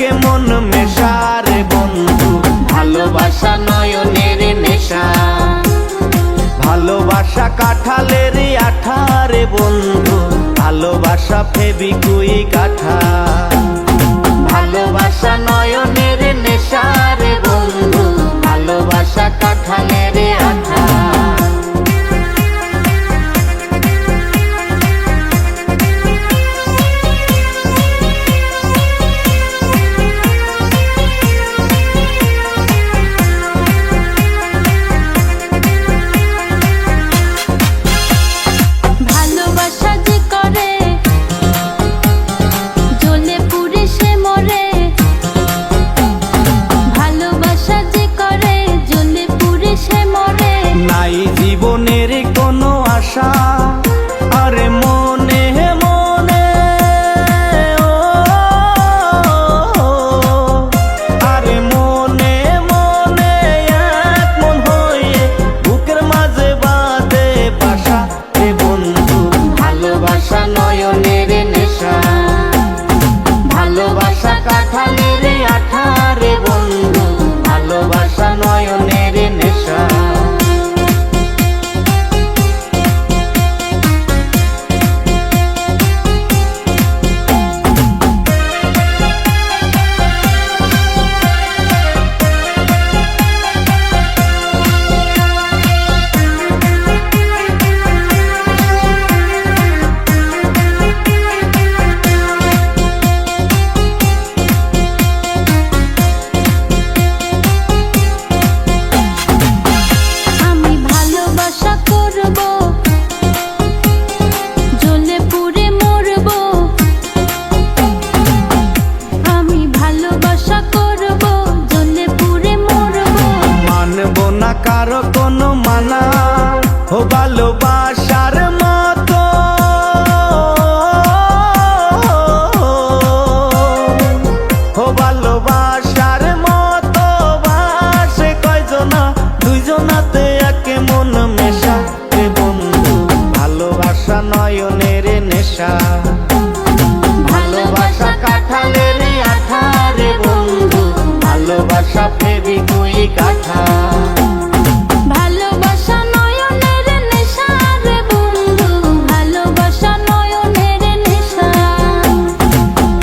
একে মন মেশা রে বন্ধু, ভালোবাসা নয়নের নেশা। ভালোবাসা কাঁঠালের আঠা রে বন্ধু, ভালোবাসা ফেবিকুইক আঠা। ভালোবাসা নয়নের নেশা রে বন্ধু, ভালোবাসা কাঁঠালের আঠা। নাই জীবনের কোনো আশা, আরে মনে মনে ও, আরে মনে মনে এক মন হয়ে বুকের মাঝে বাঁধে বাসা রে বন্ধু, ভালোবাসা নয়নের নেশা। ভালোবাসা কাঁঠালের আঠা রে বন্ধু, ভালোবাসা নয়নের নেশা। কারো কোনো মানা ও ভালোবাসার মতো, ও ভালোবাসার মতো বাসে কয়জনা, দুইজনাতে একে মন মেশা রে বন্ধু, ভালোবাসা নয়নের নেশা। ভালোবাসা কাঁঠালের আঠা রে বন্ধু, ভালোবাসা ফেবিকুইক আঠা। ভালোবাসা নয়নের নেশা রে বন্ধু, ভালোবাসা নয়নের নেশা।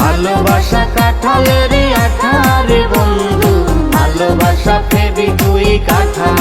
ভালোবাসা কাঁঠালের আঠা রে বন্ধু, ভালোবাসা ফেবিকুইক আঠা।